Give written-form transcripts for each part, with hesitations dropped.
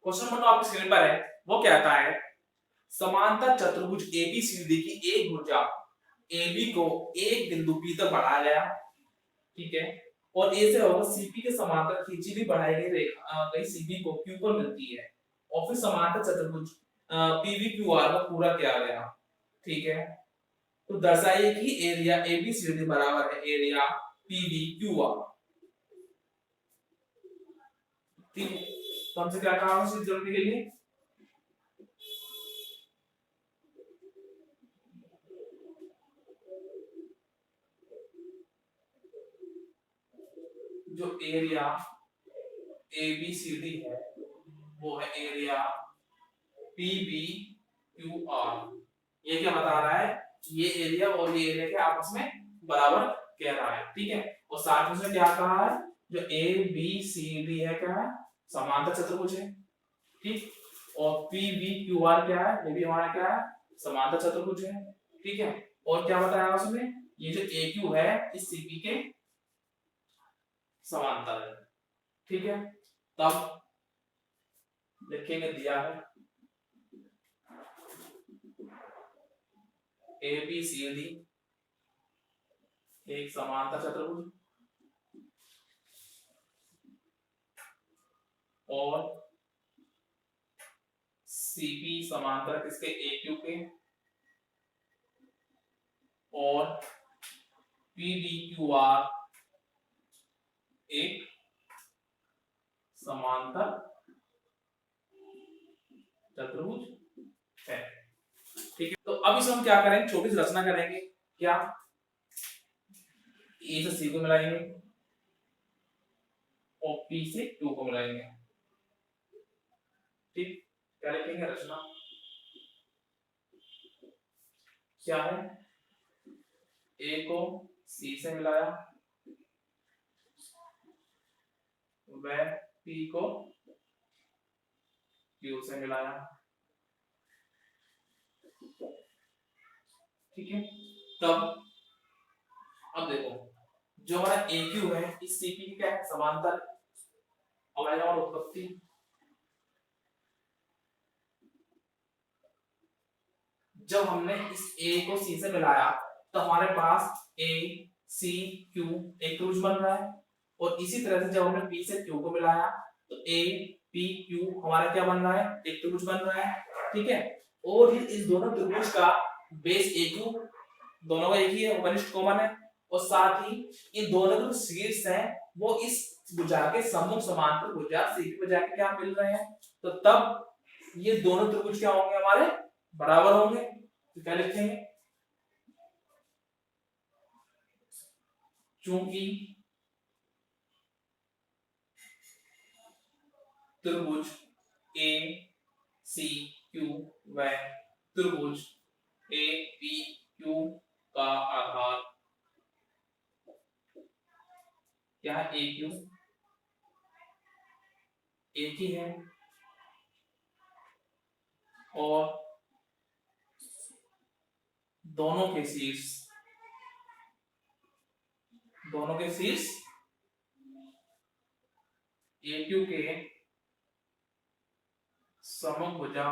Question number 2 आपकी screen पर है, वो कहता है समांतर चतुर्भुज एबीसीडी की एक भुजा AB को एक बिंदु P तक बढ़ाया गया, ठीक है, और A से होकर CP के समांतर खींची हुई बढ़ाई गई रेखा गई CB को Q पर मिलती है और फिर समांतर चतुर्भुज PVQR को पूरा किया गया, ठीक है। तो दर्शाइए कि एरिया ABCD बराबर है एरिया PVQR, ठीक है। तो हमसे क्या कहा उस ज्योमेट्री के लिए, जो एरिया ABCD है वो है एरिया PVQR। ये क्या बता रहा है, ये एरिया और ये एरिया के आपस में बराबर कह रहा है, ठीक है। और साथ में उसने क्या कहा है, जो ABCD है क्या है, समांतर चतुर्भुज है, ठीक। और PVQR क्या है, ये भी हमारा क्या है, समांतर चतुर्भुज है, ठीक है। और क्या बताया उसने, ये जो AQ है इस CP के समांतर है, ठीक है। तब लिखेंगे, दिया है ABCD एक समांतर चतुर्भुज और CP समांतर किसके, AQ के, और PVQR एक समांतर चतुर्भुज है, ठीक है। तो अब इसे हम क्या करेंगे, छोटी सी रचना करेंगे, क्या A से C को मिलाएंगे और P से Q को मिलाएंगे, ठीक। क्या लिखेंगे, रचना क्या है, A को C से मिलाया, वह P को Q से मिलाया, ठीक है। तब अब देखो, जो हमारा AQ है इस CP की क्या है, समांतर अवयव और उत्पत्ति, जब हमने इस A को C से मिलाया तो हमारे पास ACQ एक त्रिभुज बन रहा है, और इसी तरह से जब हमने P से Q को मिलाया तो APQ हमारा क्या बन रहा है, एक त्रिभुज बन रहा है, ठीक है। और इस दोनों त्रिभुज का बेस AQ दोनों का एक ही है, वनिष्ठ कॉमन है, और साथ ही इन दोनों के जो शीर्ष हैं वो इस भुजा के सम्मुख समांतर भुजा CP भुजा के क्या मिल रहे हैं, तो तब ये दोनों त्रिभुज क्या होंगे, हमारे बराबर होंगे। तो क्या लिखेंगे, चूंकि त्रिभुज ACQ व त्रिभुज APQ का आधार क्या है, AQ एक ही है, और दोनों के शीर्ष AQ के सम्मुख भुजा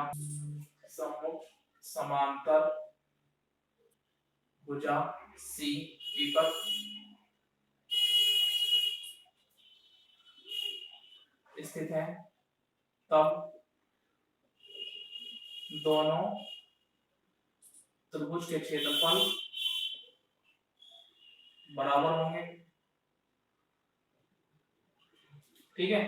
सम्मुख समांतर भुजा CP पर स्थित है, तब दोनों त्रिभुज के क्षेत्रफल बराबर होंगे, ठीक है।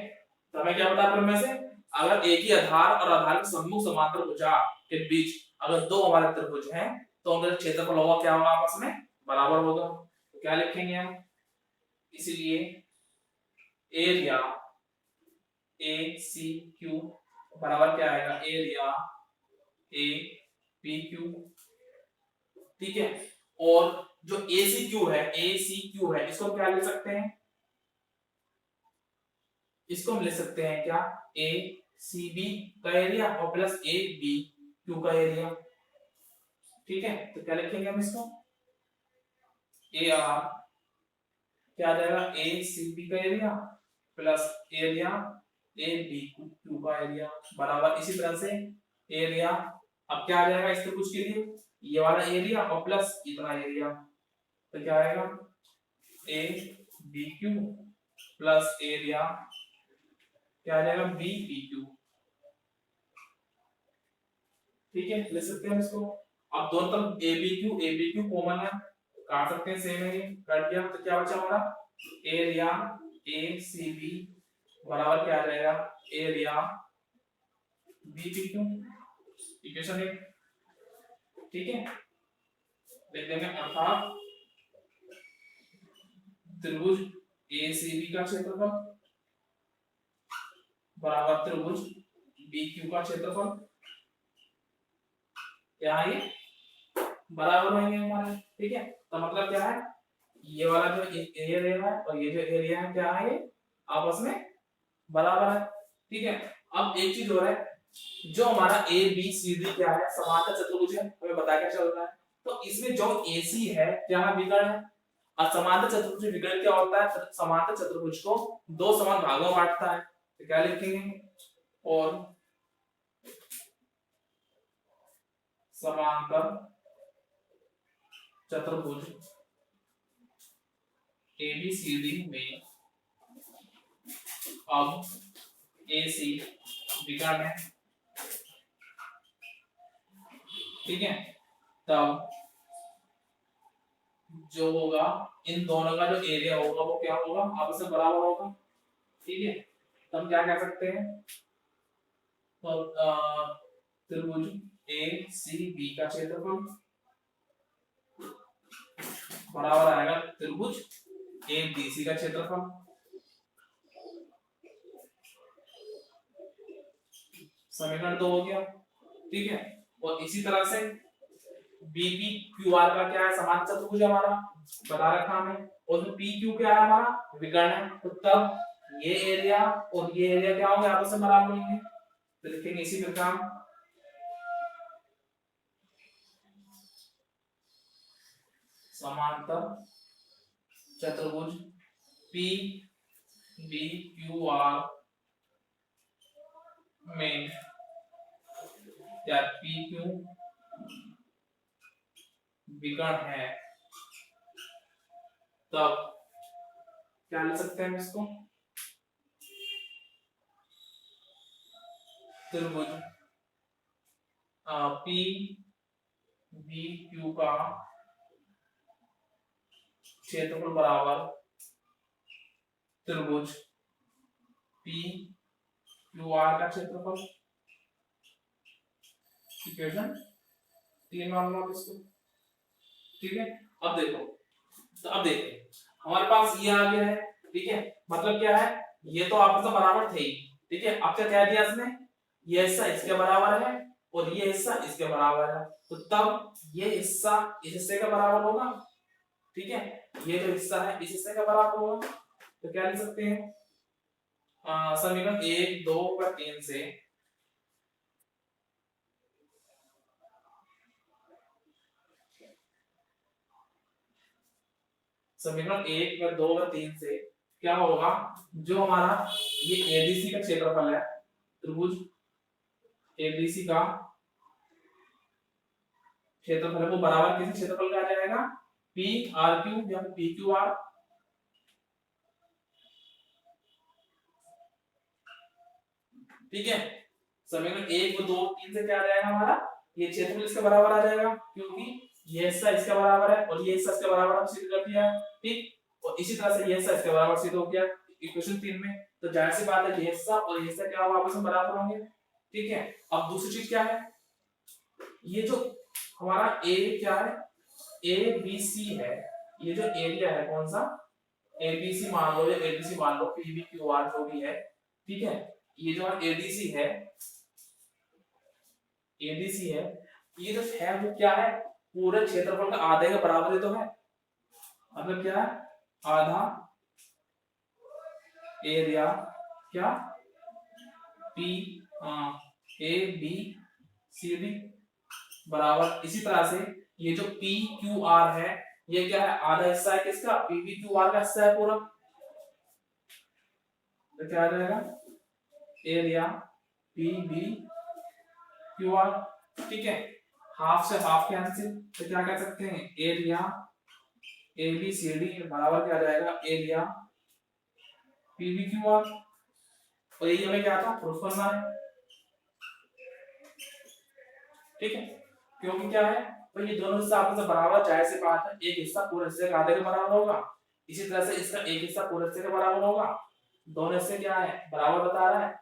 तो हमें क्या बता प्रमेय से, अगर एक ही आधार और आधार के सम्मुख समांतर भुजा के बीच अगर दो हमारे त्रिभुज हैं तो उनका क्षेत्रफल होगा क्या होगा, आपस में बराबर होगा। तो क्या लिखेंगे हम, इसलिए एरिया ACQ बराबर क्या आएगा, एरिया APQ, ठीक है। और जो ACQ है इसको क्या लिख सकते हैं, इसको हम लिख सकते हैं क्या, ACB का एरिया और प्लस ABQ का एरिया, ठीक है। तो क्या लिखेंगे हम इसको, AR क्या आ जाएगा, ACB का area plus area A B Q का एरिया बराबर इसी तरह से एरिया, अब क्या आ जाएगा इस त्रिभुज के लिए, ये वाला एरिया और प्लस इतना एरिया, तो क्या आएगा A B Q plus area क्या आ जाएगा बी पी क्यू। ठीक है, लिख सकते हैं इसको। अब दोनों तरफ ए बी क्यू कॉमन है, काट सकते हैं, सेम है ये, कट गया तो क्या बचा हमारा एरिया ए सी बी बराबर क्या आ जाएगा area B P Q, equation 1। ठीक है, लिख देंगे अर्थात त्रिभुज ए सी बी का क्षेत्रफल बराबर त्रिभुज बी क्यू का क्षेत्रफल, क्या ये बराबर होंगे हमारे। ठीक है, तो मतलब क्या है, ये वाला जो एरिया है और ये जो एरिया है क्या है, ये आपस में बराबर है। ठीक है, अब एक चीज और है, जो हमारा ए बी सी डी क्या है समांतर चतुर्भुज है, हमें बता के चल रहा है, तो इसमें जो एसी है क्या है विकर्ण है, और समांतर चतुर्भुज विकर्ण क्या होता है, समांतर चतुर्भुज को दो समान भागों में बांटता है, तो क्या लिखेंगे और समांतर चतुर्भुज एबीसीडी में अब एसी विकर्ण है। ठीक है, तब जो होगा इन दोनों का जो एरिया होगा वो क्या होगा आपस में बराबर होगा। ठीक है, तो हम क्या कह सकते हैं, तो त्रिभुज ए सी बी का क्षेत्रफल बराबर आएगा त्रिभुज ए बी सी का क्षेत्रफल। समीकरण 2 हो गया। ठीक है, और इसी तरह से बीपी क्यू आर का क्या है समान चतुर्भुज हमारा बता रखा हमें, और जो पी क्यू क्या है हमारा विकर्ण है, तो तब ये एरिया और ये एरिया क्या होंगे आपस में बराबर होंगे, तो लिखेंगे इसी प्रकार समांतर चतुर्भुज पी बी क्यू आर में क्या पी क्यू विकर्ण है, तब क्या लिख सकते हैं इसको, त्रिभुज पी बी क्यू का क्षेत्रफल बराबर त्रिभुज पी क्यू आर का क्षेत्रफल, इक्वेशन 3 मान लो इसको। ठीक है, अब देखो, तो अब देखो हमारे पास ये आ गया है। ठीक है, मतलब क्या है, ये तो आपस में बराबर थे ही। ठीक है, अब क्या कह दिया इसने, ये हिस्सा इसके बराबर है और ये हिस्सा इसके बराबर है, तो तब ये हिस्सा इस हिस्से का बराबर होगा। ठीक है, ये जो हिस्सा है इस हिस्से का बराबर होगा, तो क्या लिख सकते हैं समीकरण 1 2 और 3 से समीकरण 1 और 2 और 3 से क्या होगा, जो हमारा ये एबीसी का क्षेत्रफल है, त्रिभुज एबीसी का क्षेत्रफल है वो बराबर किसी क्षेत्रफल का आ जाएगा पी आर क्यू या पी क्यू आर। ठीक है, समीकरण 1 2 3 से क्या आ जाएगा हमारा, ये क्षेत्रफल इसके बराबर आ जाएगा क्योंकि ये हिस्सा इसके बराबर है और ये हिस्सा इसके बराबर हम सिद्ध कर दिया है। ठीक, और इसी तरह से ये हिस्सा इसके बराबर सिद्ध हो गया इक्वेशन 3 में, तो जाहिर सी बात है ये हिस्सा और ये हिस्सा क्या होगा आपस में बराबर होंगे। ठीक है, अब दूसरी चीज क्या है, ये जो हमारा ए क्या है ए बी सी है, ये जो एरिया है कौन सा ए बी सी मान लो या ए बी सी मान लो पी बी क्यू आर जो भी है। ठीक है, ये जो एडीसी है एडीसी है, ये जो है वो क्या है पूरे क्षेत्रफल का आधे के बराबर ही तो है, मतलब क्या है आधा एरिया क्या P A B C D बराबर, इसी तरह से ये जो पी क्यू आर है ये क्या है आधा हिस्सा है किसका पी बी क्यू आर का हिस्सा है पूरा, तो क्या आ जाएगा area P B Q R. ठीक है, हाफ से हाफ कैंसिल, तो क्या कह सकते हैं area A B C D बराबर क्या आ जाएगा area P B Q R. और यही हमें क्या था प्रूफ करना है। ठीक है, क्योंकि क्या है तो ये दोनों हिस्सा आपस में बराबर, जाहिर सी बात है एक हिस्सा पूरे हिस्से के आधे के बराबर होगा, इसी तरह से इसका एक हिस्सा पूरे हिस्से के बराबर होगा। दोनों हिस्से क्या है बराबर बता रहा है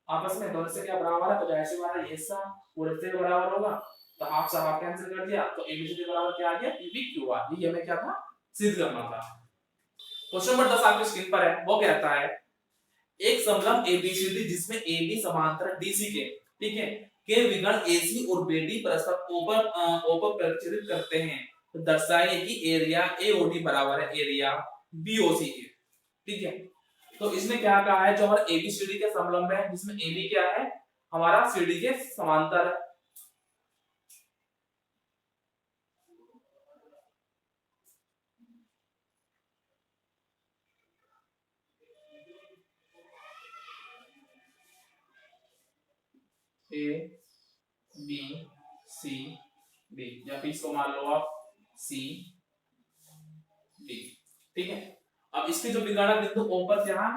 आपस में, दोनों हिस्से क्या बराबर है, तो जाहिर सी बात है ये हिस्सा पूरे हिस्से के बराबर होगा। तो हाफ से हाफ कैंसिल कर दिया, तो एबीसी के बराबर क्या आ गया पीबी क्यू आर। ये हमें क्या था सिद्ध करना था। क्वेश्चन नंबर 10 आपकी स्क्रीन पर है, वो कहता है एक समलंब एबीसीडी जिसमें एबी समांतर डीसी के विकर्ण एसी और बीडी परस्पर ओपर परिच्छेदित करते हैं, तो दर्शाइए कि एरिया एओडी बराबर है एरिया बीओसी के। ठीक है, तो इसमें क्या कहा है जो हमारा एबीसीडी के समलंब है, जिसमें एबी क्या है हमारा सीडी के समांतर है। ए बी सी डी, या फिर इसको मान लो आप सी डी। ठीक है, अब इसके जो विकर्ण बिंदु O पर क्या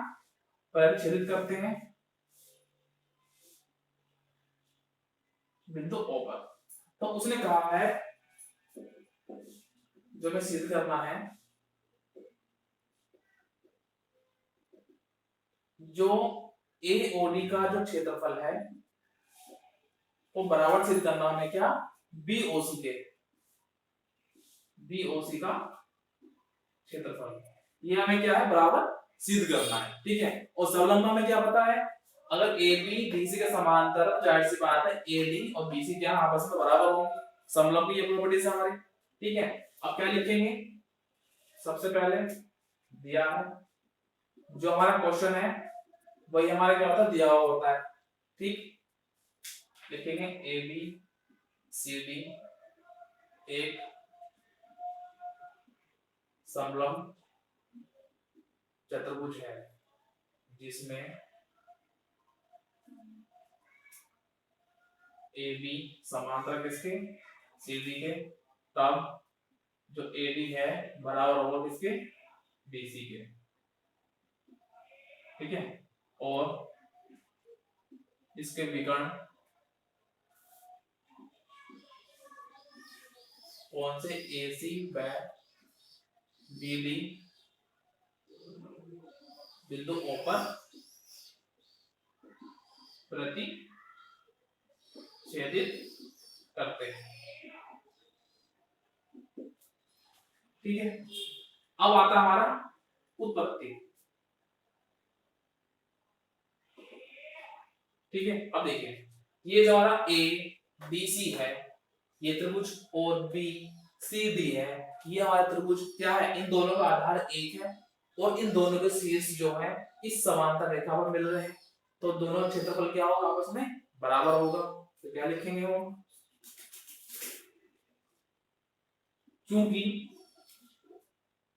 परिच्छेदित करते हैं, बिंदु O पर। तो उसने कहा है जो हमें सिद्ध करना है, जो एओडी का जो क्षेत्रफल है वो बराबर सिद्ध करना हमें क्या बीओसी के, बीओसी का क्षेत्रफल, ये हमें क्या है बराबर सिद्ध करना है। ठीक है, और संलग्न में क्या पता है अगर ए बी बीसी के समांतर, जाहिर सी बात है ए डी और बीसी क्या आपस में बराबर होंगे, समलंब की ये प्रॉपर्टीज है हमारी। ठीक है, अब क्या लिखेंगे सबसे पहले दिया है जो हमारा क्वेश्चन है वही हमारा क्या होता है दिया हुआ होता है। ठीक, लिखेंगे ए बी सी डी एक समलंब चतुर्भुज है जिसमें ए बी समांतर किसके सी डी के, तब जो ए डी है बराबर होगा किसके बीसी के। ठीक है, और इसके विकर्ण कौन से एसी व बीडी बिंदु O पर प्रतिच्छेदित करते हैं। ठीक है, अब आता हमारा उत्पत्ति। ठीक है, अब देखिए ये जो हमारा ए बी सी है ये त्रिभुज और बी सी डी है, ये हमारा त्रिभुज क्या है इन दोनों का आधार एक है और इन दोनों के शीर्ष जो है इस समांतर रेखा पर मिल रहे हैं, तो दोनों का क्षेत्रफल क्या होगा आपस में बराबर होगा। तो क्या लिखेंगे वो क्योंकि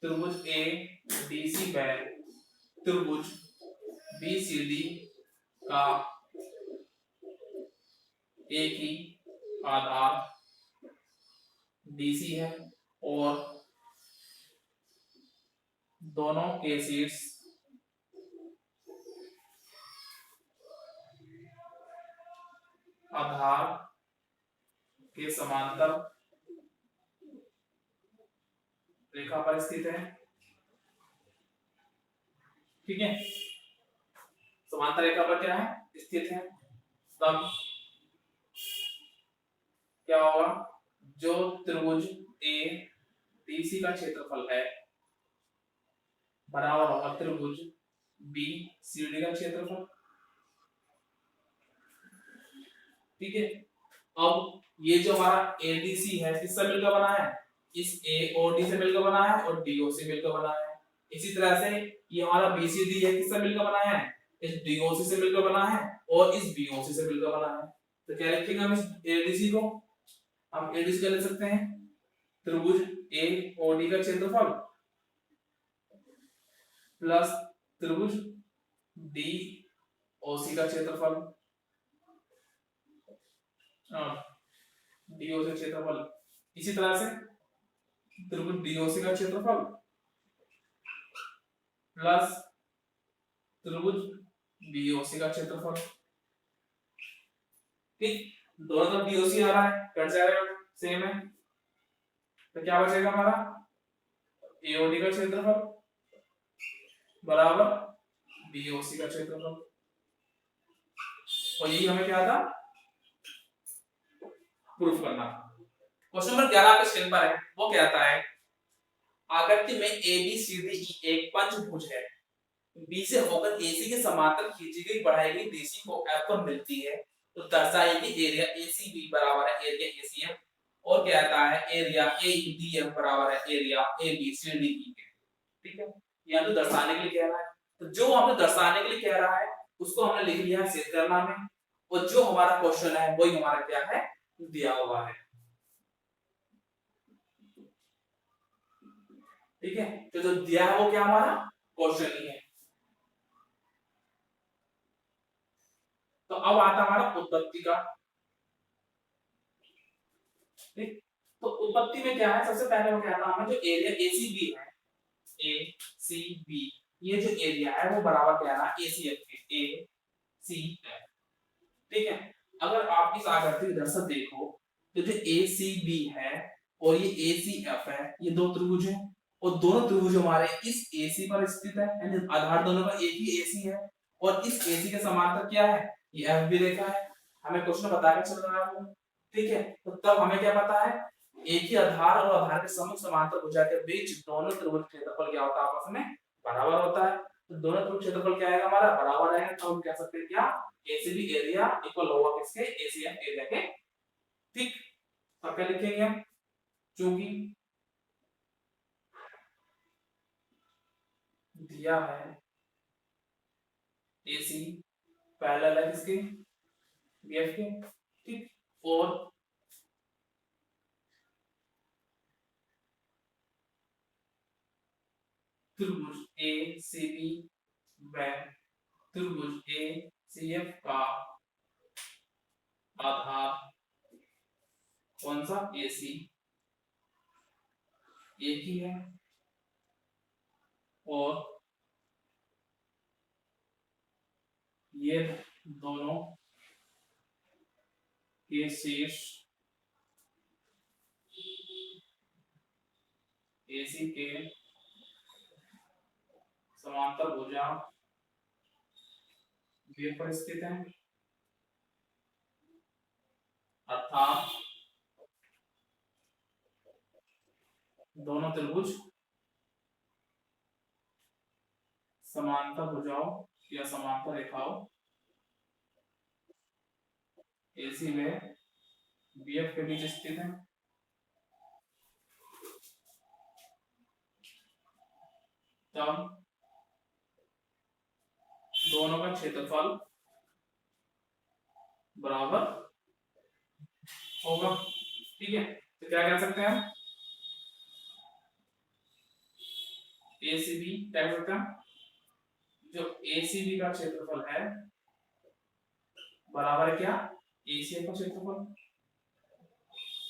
त्रिभुज ए डी सी व त्रिभुज बी सी डी का एक ही आधार डीसी है और दोनों के शीर्ष आधार के समांतर रेखा पर स्थित है। ठीक है, समांतर रेखा पर क्या है स्थित है, तब क्या होगा जो त्रिभुज ए डीसी का क्षेत्रफल है बराबर होगा त्रिभुज बी सीडी का क्षेत्रफल। ठीक है, अब ये जो हमारा एडीसी है किससे मिलकर बना है इस एओडी से मिलकर बना है और डीओ से मिलकर बना है। इसी तरह से ये हमारा बीसीडी है किससे मिलकर बना है इस डीओसी से मिलकर बना है और इस बीओसी से मिलकर बना है। तो क्या लिखेंगे हम इस एडीसी को, हम एडीसी का लिख सकते हैं त्रिभुज एओडी का क्षेत्रफल प्लस त्रिभुज डी ओसी का क्षेत्रफल, डीओसी का क्षेत्रफल, इसी तरह से त्रिभुज डीओसी का क्षेत्रफल प्लस त्रिभुज बीओसी का क्षेत्रफल। ठीक, दोनों तरफ डीओसी आ रहा है, कट जाएगा, सेम है, तो क्या बचेगा हमारा एओडी का क्षेत्रफल बराबर बीओसी का क्षेत्रफल। और यही हमें क्या था प्रूफ करना। क्वेश्चन नंबर 11 आपके स्क्रीन पर है, वो कहता है आकृति में ए बी सी डी ई एक पंचभुज है, बी से होकर एसी के समांतर खींची गई बढ़ाई गई डीसी को एफ पर मिलती है, तो दर्शाइए कि एरिया एसीबी बराबर है एरिया एसीएफ, और कहता है एरिया एईडीएफ बराबर है एरिया एबीसीडी के। ठीक है, यहां तो दर्शाने के लिए कह रहा है, तो जो हमें दर्शाने के लिए कह रहा है उसको हमने लिख लिया है सिद्ध करना में, और जो हमारा क्वेश्चन है वही हमारा क्या है दिया हुआ है। ठीक है, तो जो दिया है वो क्या हमारा क्वेश्चन ही है। तो अब आता हमारा उत्पत्ति का। ठीक, तो उत्पत्ति में क्या है, सबसे पहले वो कहता हमें जो एरिया एसीबी है, ए सी बी, ये जो एरिया है वो बराबर क्या है ना एसीएफ के, ए सी एफ। ठीक है, अगर आप इस आकृति इधर से देखो तो जो ए सी बी है और ये ए सी एफ है, ये दो त्रिभुज हैं, और दोनों त्रिभुज हमारे इस एसी पर स्थित है, यानी आधार दोनों का एक ही एसी है, और इस एसी के समांतर क्या है ये एफ भी रेखा है, हमें क्वेश्चन बताकर चल रहा है वो। ठीक है, तो तब हमें क्या पता है एक ही आधार और आधार के सम्मुख समांतर भुजा के बीच दोनों त्रिभुज क्षेत्रफल क्या होता है आपस में बराबर होता है, तो दोनों त्रिभुज क्षेत्रफल क्या आएगा हमारा बराबर आएगा, तो हम कह सकते हैं क्या एसीबी एरिया इक्वल होगा किसके एसीएफ एरिया के। ठीक, अब क्या लिखेंगे हम, चूंकि दिया है एसी पैरेलल है किसके बीएफ के। ठीक, और त्रिभुज ए सी बी व त्रिभुज ए सी एफ का आधार कौन सा एसी एक ही है, और ये दोनों के शीर्ष एसी के समांतर भुजा वे पर स्थित है, अर्थात दोनों त्रिभुज समांतर भुजाओं या समांतर रेखाओं एसी में बीएफ के बीच स्थित है। तब दोनों का क्षेत्रफल बराबर होगा। ठीक है, तो क्या कह सकते हैं हम एसीबी क्या कह सकते हैं, जो एसीबी का क्षेत्रफल है बराबर है क्या एसीएफ का क्षेत्रफल।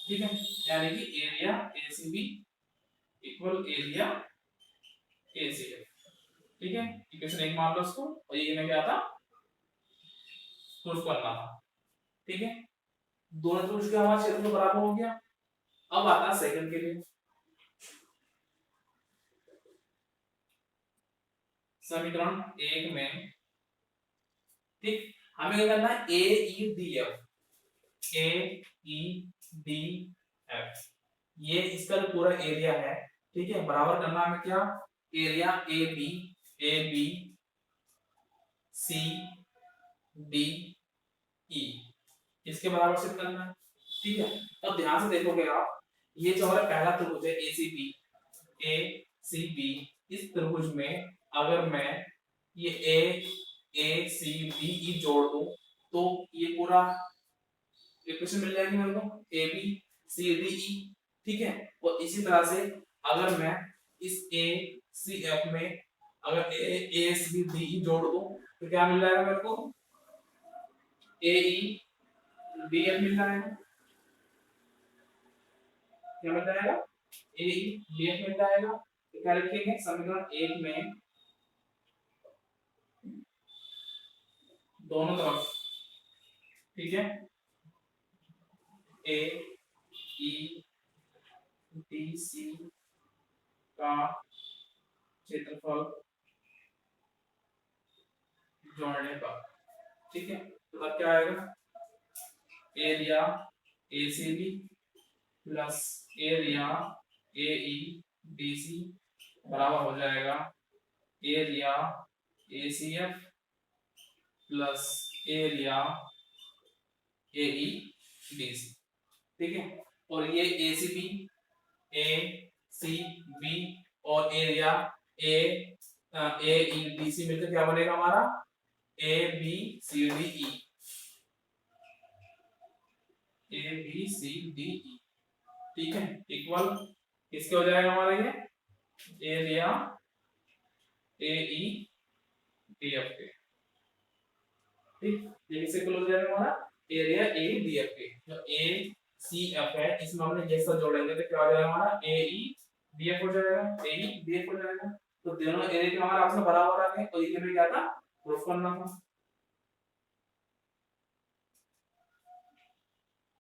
ठीक है, यानी कि area ACB equal area ACF. ठीक है, इक्वेशन 1 मान लो उसको, और ये में क्या था प्रूफ करना था। ठीक है, दोनों त्रिभुज का हमारा क्षेत्रफल बराबर हो गया। अब आता है सेकंड के लिए, समीकरण 1 में। ठीक, हमें क्या करना है ए ई डी एफ, ए ई डी एफ, ये इसका जो पूरा एरिया है। ठीक है, बराबर करना हमें क्या area A B C D E, इसके बराबर सिद्ध करना है। ठीक है, अब ध्यान से देखोगे आप, ये जो हमारा पहला त्रिभुज है एसीबी ए सी बी, इस त्रिभुज में अगर मैं ये ए सी डी ई जोड़ दूं तो ये पूरा इक्वेशन मिल जाएगी मेरे को ए बी सी डी ई। ठीक है, और इसी तरह से अगर मैं इस ए सी एफ में अगर ए सी डी ई जोड़ दूं तो क्या मिल जाएगा मेरे को ए ई डी एफ मिल जाएगा, क्या मिल जाएगा, ए ई डी एफ मिल जाएगा। तो क्या लिखेंगे समीकरण एक में दोनों तरफ, ठीक है, ए ई डी सी का क्षेत्रफल जोड़ने पर, ठीक है, तो तब क्या आएगा, area A C B plus area A E D C बराबर हो जाएगा area A C F plus area A E D C, ठीक है। और ये A C B, A C B और area A E D C मिलकर क्या बनेगा हमारा, A B C D E, A B C D E, ठीक है, इक्वल किसके हो जाएगा हमारा ये area A E D F के, ठीक, ये किससे इक्वल हो जाएगा हमारा एरिया ए डी एफ के। जो ए सी एफ है इसमें हमने ये सब जोड़ेंगे तो क्या हो जाएगा हमारा ए ई डी एफ हो जाएगा, ए ई डी एफ हो जाएगा। तो दोनों एरिया के हमारे आपस में बराबर आ गए और ये हमें क्या था प्रूफ करना था।